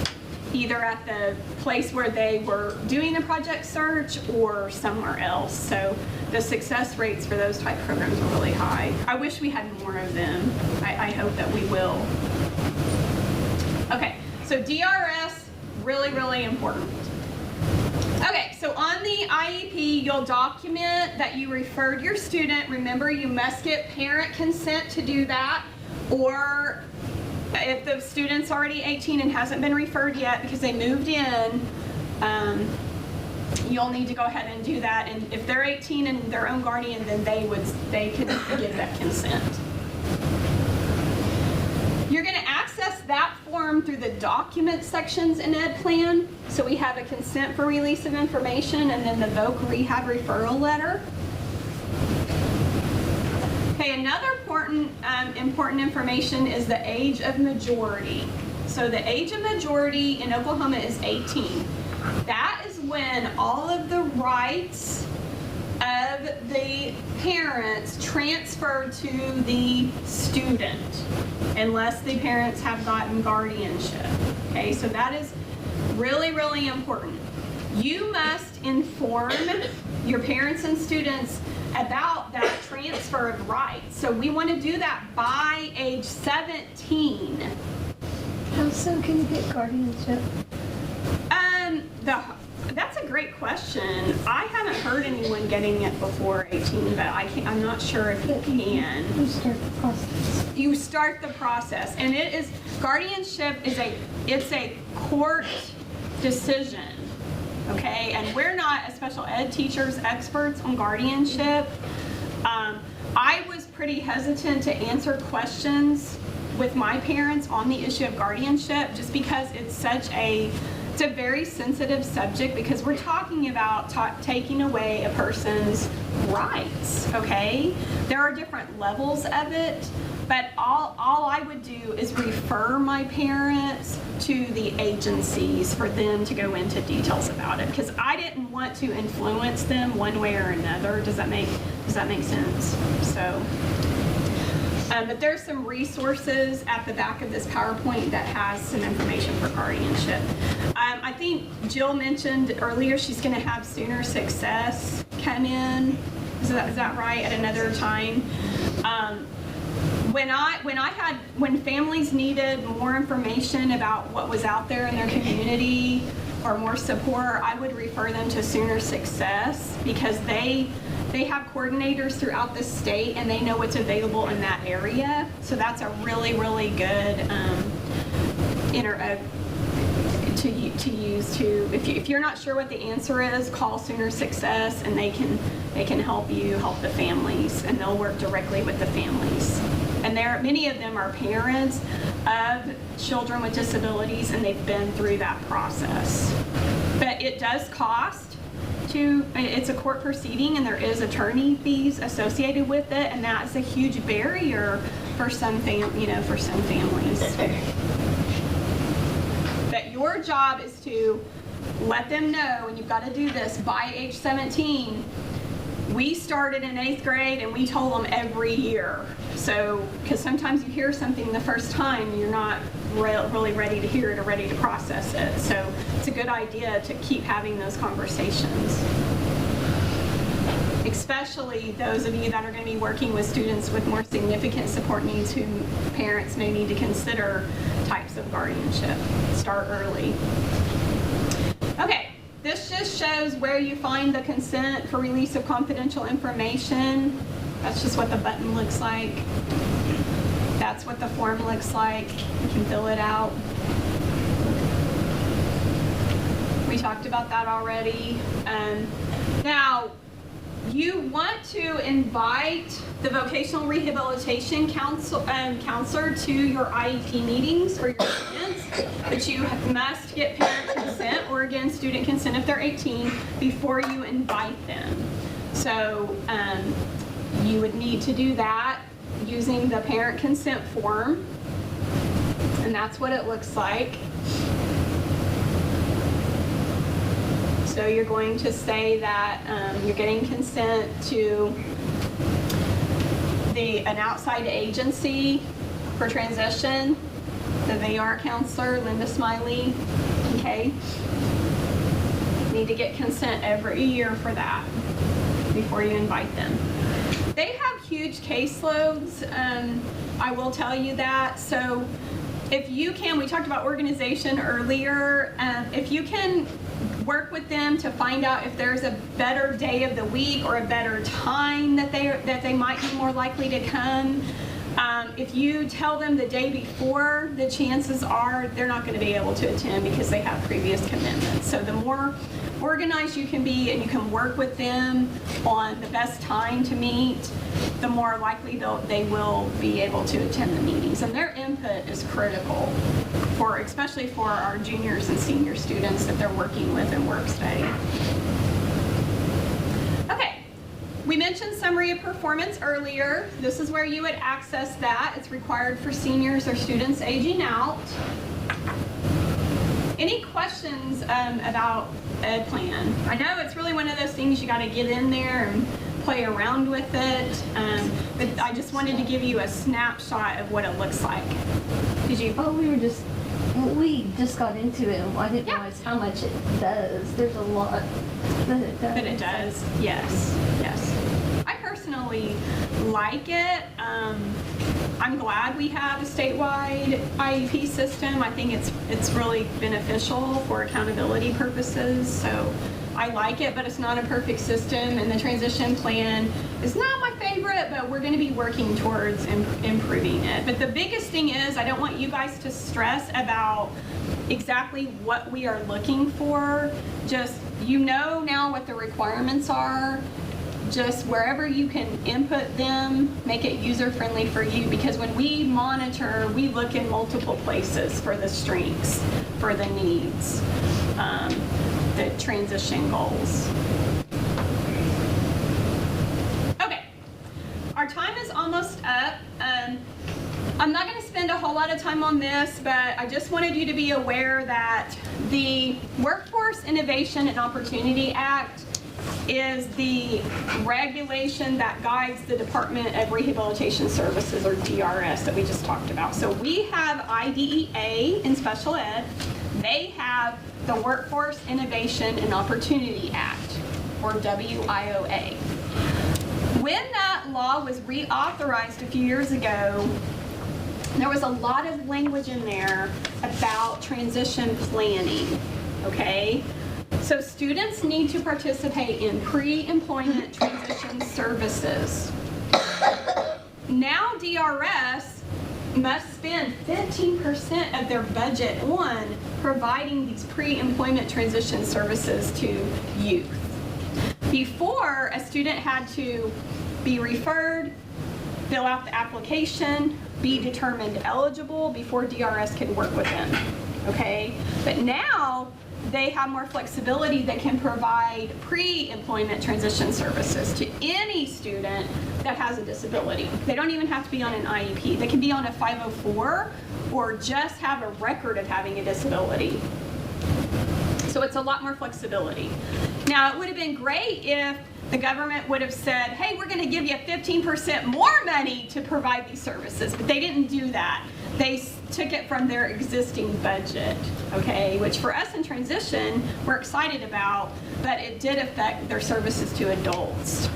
either at the place where they were doing the Project Search or somewhere else. So the success rates for those type programs are really high. I wish we had more of them. I hope that we will. Okay, so DRS, really, really important. Okay, so on the IEP, you'll document that you referred your student. Remember, you must get parent consent to do that, or if the student's already 18 and hasn't been referred yet because they moved in, you'll need to go ahead and do that. And if they're 18 and their own guardian, then they can give that consent. You're going to access that form through the document sections in Ed Plan. So we have a consent for release of information and then the VOC rehab referral letter. Okay, another important information is the age of majority. So the age of majority in Oklahoma is 18. That is when all of the rights of the parents transfer to the student, unless the parents have gotten guardianship. Okay, so that is really, really important. You must inform your parents and students about that transfer of rights. So we want to do that by age 17. How soon can you get guardianship? That's a great question. I haven't heard anyone getting it before 18, but I'm not sure if you can. You start the process. You start the process, and guardianship is a court decision, okay? And we're not, as special ed teachers, experts on guardianship. I was pretty hesitant to answer questions with my parents on the issue of guardianship, just because it's a very sensitive subject, because we're talking about taking away a person's rights, okay? There are different levels of it, but all I would do is refer my parents to the agencies for them to go into details about it, because I didn't want to influence them one way or another. Does that make sense? So. But there's some resources at the back of this PowerPoint that has some information for guardianship. I think Jill mentioned earlier she's going to have Sooner Success come in. Is that right? At another time. When families needed more information about what was out there in their community or more support, I would refer them to Sooner Success, because they have coordinators throughout the state and they know what's available in that area. So that's a really, really good to use to, if you're not sure what the answer is, call Sooner Success and they can help you help the families, and they'll work directly with the families. And many of them are parents of children with disabilities, and they've been through that process. But it does cost. It's a court proceeding, and there is attorney fees associated with it, and that's a huge barrier for some families. But your job is to let them know, and you've got to do this by age 17. We started in 8th grade, and we told them every year. So, because sometimes you hear something the first time, you're not really ready to hear it or ready to process it. So it's a good idea to keep having those conversations. Especially those of you that are going to be working with students with more significant support needs, who parents may need to consider types of guardianship. Start early. Okay. This just shows where you find the consent for release of confidential information. That's just what the button looks like. That's what the form looks like. You can fill it out. We talked about that already. Now, you want to invite the vocational rehabilitation counselor to your IEP meetings for your students, but you must get parent consent, or again, student consent if they're 18, before you invite them. So you would need to do that using the parent consent form, and that's what it looks like. So you're going to say that you're getting consent to an outside agency for transition, the VR counselor, Linda Smiley, okay? Need to get consent every year for that before you invite them. they have huge caseloads. I will tell you that. So if you can, we talked about organization earlier. If you can work with them to find out if there's a better day of the week or a better time that they might be more likely to come. If you tell them the day before, the chances are they're not going to be able to attend because they have previous commitments. So the more organized you can be and you can work with them on the best time to meet, the more likely they will be able to attend the meetings. And their input is critical, especially for our juniors and senior students that they're working with in work study. Okay, we mentioned summary of performance earlier. This is where you would access that. It's required for seniors or students aging out. Any questions about Ed Plan? I know it's really one of those things you got to get in there and play around with it, but I just wanted to give you a snapshot of what it looks like. Did you? Oh, we just got into it, and I didn't realize how much it does. There's a lot that it does. That it does, yes. I personally like it. I'm glad we have a statewide IEP system. I think it's really beneficial for accountability purposes. So I like it, but it's not a perfect system, and the transition plan is not my favorite, but we're going to be working towards improving it. But the biggest thing is I don't want you guys to stress about exactly what we are looking for. Just, you know now what the requirements are. Just wherever you can input them, make it user-friendly for you, because when we monitor, we look in multiple places for the strengths, for the needs, the transition goals. Okay, our time is almost up. I'm not going to spend a whole lot of time on this, but I just wanted you to be aware that the Workforce Innovation and Opportunity Act is the regulation that guides the Department of Rehabilitation Services, or DRS, that we just talked about. So we have IDEA in special ed. They have the Workforce Innovation and Opportunity Act, or WIOA. When that law was reauthorized a few years ago, there was a lot of language in there about transition planning, okay? So students need to participate in pre-employment transition services. Now DRS must spend 15% of their budget on providing these pre-employment transition services to youth. Before, a student had to be referred, fill out the application, be determined eligible before DRS could work with them, okay? But now, they have more flexibility. They can provide pre-employment transition services to any student that has a disability. They don't even have to be on an IEP. They can be on a 504 or just have a record of having a disability. So it's a lot more flexibility. Now, it would have been great if the government would have said, hey, we're going to give you 15% more money to provide these services, but they didn't do that. They took it from their existing budget, okay, which for us in transition, we're excited about, but it did affect their services to adults.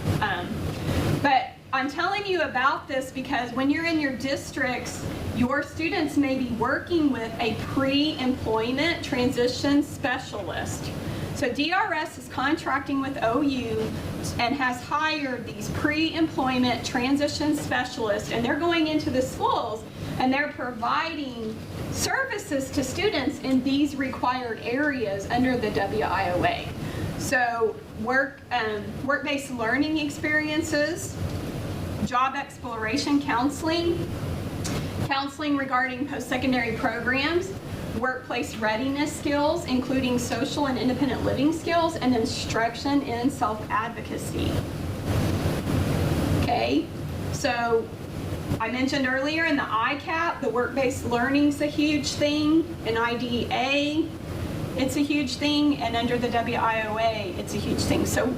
But I'm telling you about this because when you're in your districts, your students may be working with a pre-employment transition specialist. So DRS is contracting with OU and has hired these pre-employment transition specialists, and they're going into the schools and they're providing services to students in these required areas under the WIOA. So work-based learning experiences, job exploration counseling, counseling regarding post-secondary programs, workplace readiness skills, including social and independent living skills, and instruction in self-advocacy. Okay, so I mentioned earlier in the ICAP, the work-based learning is a huge thing. In IDEA, it's a huge thing, and under the WIOA, it's a huge thing. So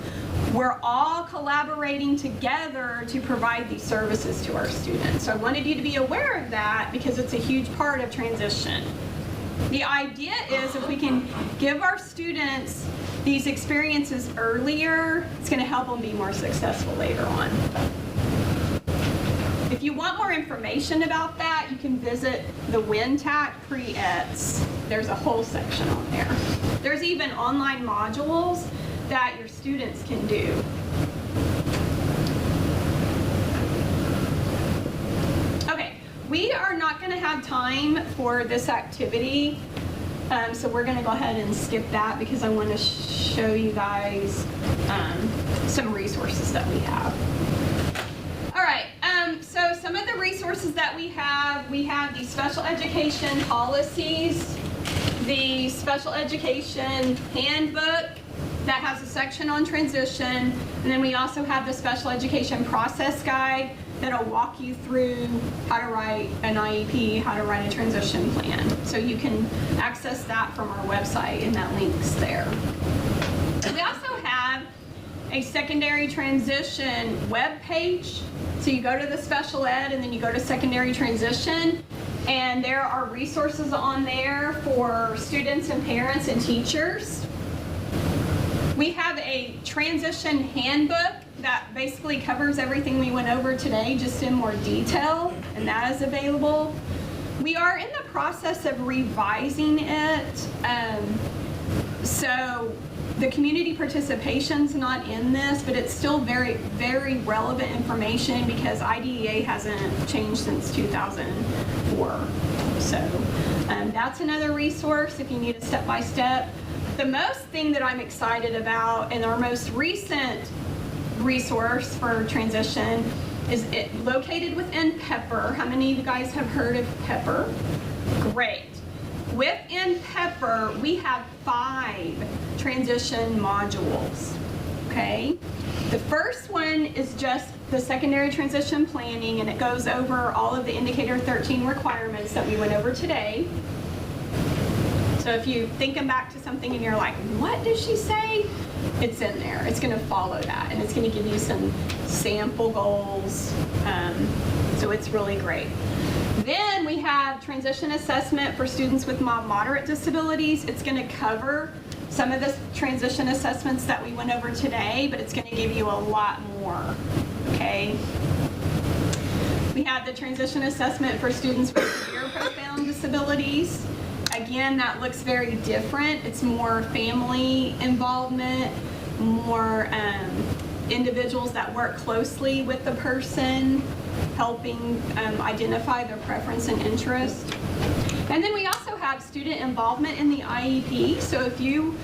we're all collaborating together to provide these services to our students. So I wanted you to be aware of that because it's a huge part of transition. The idea is if we can give our students these experiences earlier, it's going to help them be more successful later on. want more information about that, you can visit the WinTAC pre-eds. There's a whole section on there. There's even online modules that your students can do. Okay, we are not going to have time for this activity, so we're going to go ahead and skip that because I want to show you guys some resources that we have. All right, so some of the resources that we have the special education policies, the special education handbook that has a section on transition, and then we also have the special education process guide that'll walk you through how to write an IEP, how to write a transition plan. So you can access that from our website, and that link's there. We also have a secondary transition web page. So you go to the special ed and then you go to secondary transition, and there are resources on there for students and parents and teachers. We have a transition handbook that basically covers everything we went over today, just in more detail, and that is available. We are in the process of revising it, so the community participation's not in this, but it's still very, very relevant information because IDEA hasn't changed since 2004. So that's another resource if you need a step-by-step. The most thing that I'm excited about, and our most recent resource for transition, is it located within Pepper. How many of you guys have heard of Pepper? Great. Within Pepper, we have 5 transition modules, okay? The first one is just the secondary transition planning, and it goes over all of the Indicator 13 requirements that we went over today. So if you're thinking back to something and you're like, what did she say? It's in there. It's going to follow that, and it's going to give you some sample goals. So it's really great. Then we have transition assessment for students with mild moderate disabilities. It's going to cover some of the transition assessments that we went over today, but it's going to give you a lot more, okay? We have the transition assessment for students with severe profound disabilities. Again, that looks very different. It's more family involvement, more individuals that work closely with the person, helping identify their preference and interest. And then we also have student involvement in the IEP. So if you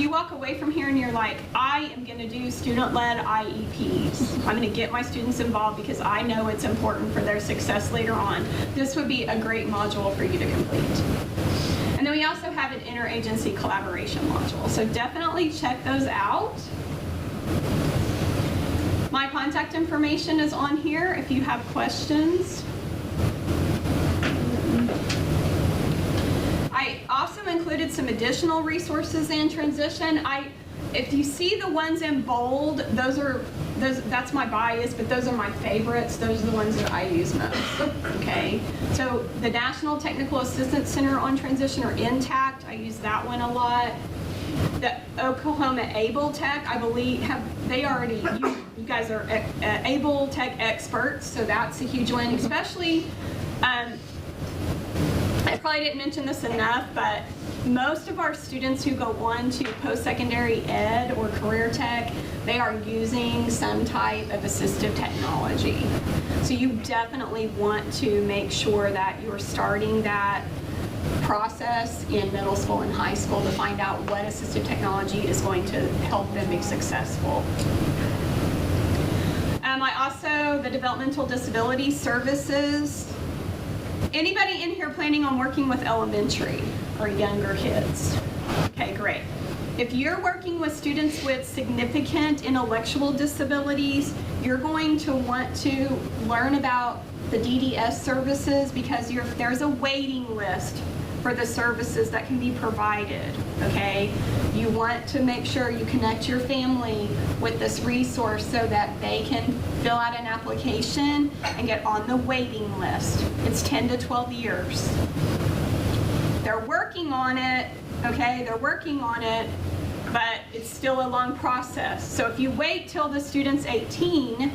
walk away from here and you're like, I am going to do student-led IEPs. I'm going to get my students involved because I know it's important for their success later on. This would be a great module for you to complete. And then we also have an interagency collaboration module. So definitely check those out. My contact information is on here if you have questions. I also included some additional resources in transition. If you see the ones in bold, that's my bias, but those are my favorites. Those are the ones that I use most, okay? So the National Technical Assistance Center on Transition, or INTACT, I use that one a lot. The Oklahoma Able Tech, I believe, you guys are Able Tech experts, so that's a huge one, especially, I probably didn't mention this enough, but most of our students who go on to post-secondary ed or career tech, they are using some type of assistive technology. So you definitely want to make sure that you're starting that process in middle school and high school to find out what assistive technology is going to help them be successful. The developmental disability services. Anybody in here planning on working with elementary or younger kids? Okay, great. If you're working with students with significant intellectual disabilities, you're going to want to learn about the DDS services because there's a waiting list for the services that can be provided, okay? You want to make sure you connect your family with this resource so that they can fill out an application and get on the waiting list. It's 10 to 12 years. They're working on it, okay? They're working on it, but it's still a long process. So if you wait till the student's 18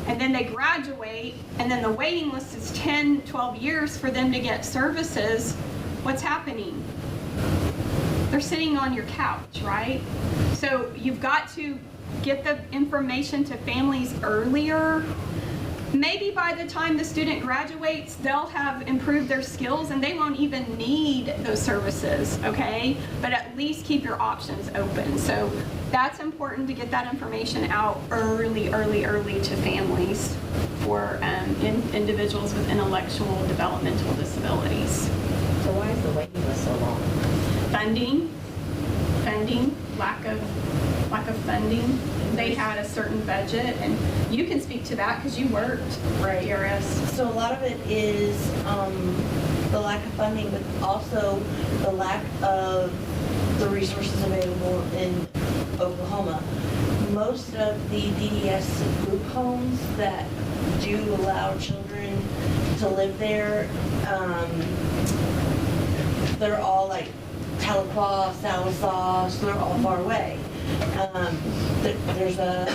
and then they graduate, and then the waiting list is 10, 12 years for them to get services, what's happening? They're sitting on your couch, right? So you've got to get the information to families earlier. Maybe by the time the student graduates, they'll have improved their skills and they won't even need those services, okay? But at least keep your options open. So that's important to get that information out early to families for individuals with intellectual developmental disabilities. So why is the waiting list so long? Funding, lack of funding. They had a certain budget, and you can speak to that because you worked at ERS. So a lot of it is the lack of funding, but also the lack of the resources available in Oklahoma. Most of the DDS group homes that do allow children to live there, they're all like Tahlequah, Sallisaw, so they're all far away. There's a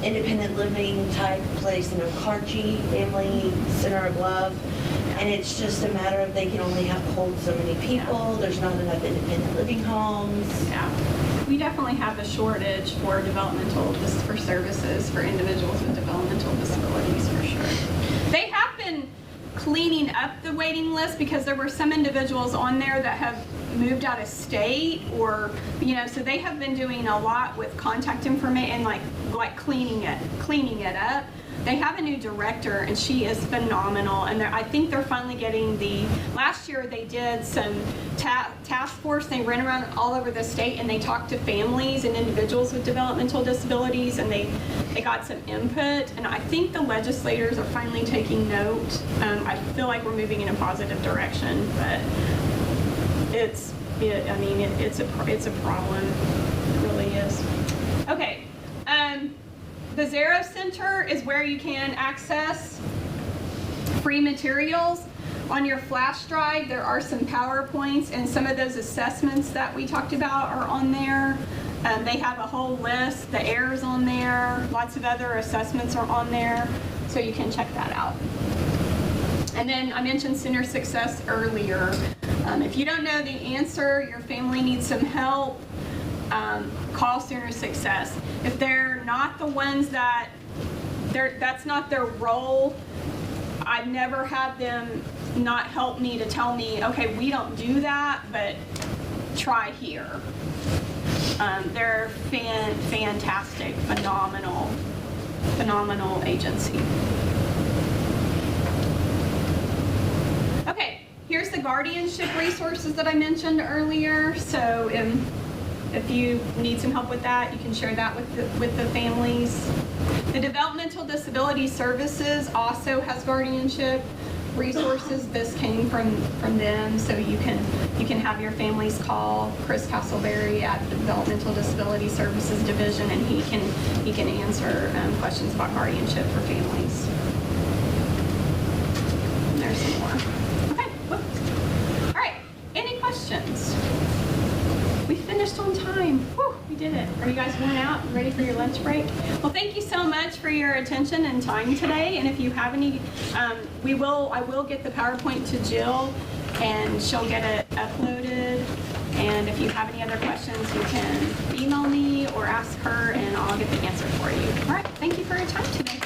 independent living type place in Okarchi, Family Center of Love, and it's just a matter of they can only hold so many people. There's not enough independent living homes. Yeah, we definitely have a shortage for for services for individuals with developmental disabilities for sure. They have been cleaning up the waiting list because there were some individuals on there that have moved out of state, or so they have been doing a lot with contact information, like cleaning it up. They have a new director, and she is phenomenal. And I think they're finally getting last year they did some task force. They ran around all over the state, and they talked to families and individuals with developmental disabilities, and they got some input. And I think the legislators are finally taking note. I feel like we're moving in a positive direction, but it's a problem. It really is. Okay. The Zero Center is where you can access free materials. On your flash drive, there are some PowerPoints, and some of those assessments that we talked about are on there. They have a whole list. The AIR's on there. Lots of other assessments are on there, so you can check that out. And then I mentioned Senior Success earlier. If you don't know the answer, your family needs some help, call Senior Success. If they're not the ones that's not their role, I've never had them not help me to tell me, okay, we don't do that, but try here. They're fantastic, phenomenal agency. Okay, here's the guardianship resources that I mentioned earlier. So if you need some help with that, you can share that with the families. The Developmental Disability Services also has guardianship resources. This came from them, so you can have your families call Chris Castleberry at the Developmental Disability Services Division, and he can answer questions about guardianship for families. And there's some more. Okay, whoops. All right, any questions? We finished on time. Whew, we did it. Are you guys worn out and ready for your lunch break? Well, thank you so much for your attention and time today. And if you have any, I will get the PowerPoint to Jill, and she'll get it uploaded. And if you have any other questions, you can email me or ask her, and I'll get the answer for you. All right, thank you for your time today.